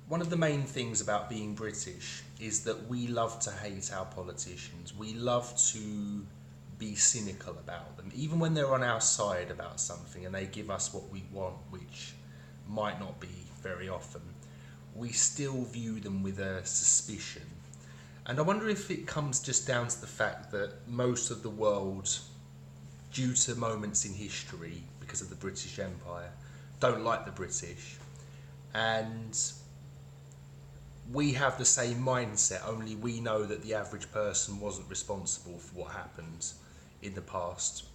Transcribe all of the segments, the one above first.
One of the main things about being British is that we love to hate our politicians. We love to be cynical about them, even when they're on our side about something and they give us what we want, which might not be very often. We still view them with a suspicion. And I wonder if it comes just down to the fact that most of the world, due to moments in history, because of the British Empire, don't like the British. And we have the same mindset, only we know that the average person wasn't responsible for what happened in the past,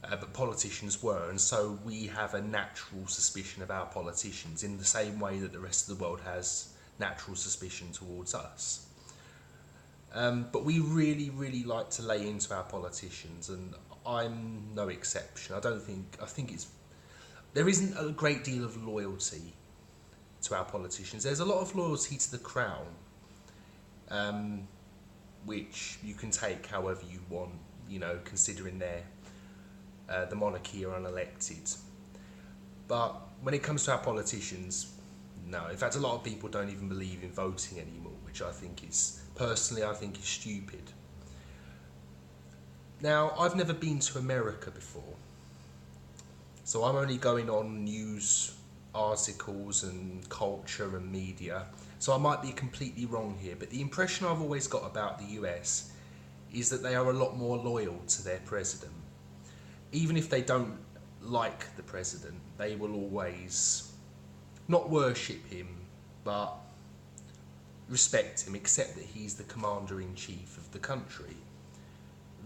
but politicians were, and so we have a natural suspicion of our politicians in the same way that the rest of the world has natural suspicion towards us. But we really like to lay into our politicians, and I'm no exception. I think there isn't a great deal of loyalty to our politicians. There's a lot of loyalty to the crown, which you can take however you want, considering the monarchy are unelected. But when it comes to our politicians, no. In fact, a lot of people don't even believe in voting anymore, which I think is stupid. Now, I've never been to America before, so I'm only going on news articles and culture and media, so I might be completely wrong here, but the impression I've always got about the US is that they are a lot more loyal to their president. Even if they don't like the president, they will always not worship him, but respect him, accept that he's the commander-in-chief of the country.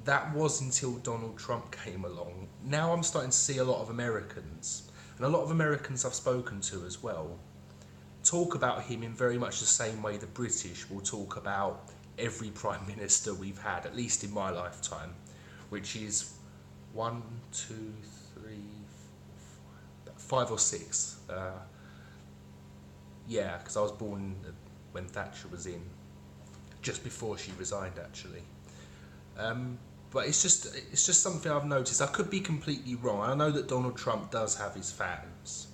That was until Donald Trump came along. Now I'm starting to see a lot of Americans, and a lot of Americans I've spoken to as well, talk about him in very much the same way the British will talk about every Prime Minister we've had, at least in my lifetime, which is 1, 2, 3, 4, 5 or 6. Yeah, because I was born when Thatcher was in, just before she resigned actually. But it's just something I've noticed. I could be completely wrong. I know that Donald Trump does have his fans,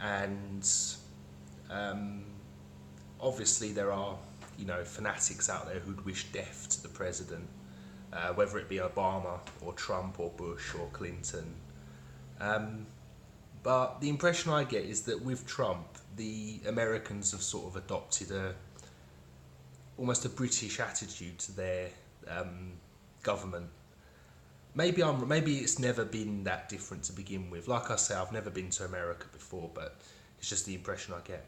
and obviously there are fanatics out there who'd wish death to the president, whether it be Obama or Trump or Bush or Clinton. But the impression I get is that with Trump, the Americans have sort of adopted almost a British attitude to their government. Maybe it's never been that different to begin with. Like I say, I've never been to America before, but it's just the impression I get.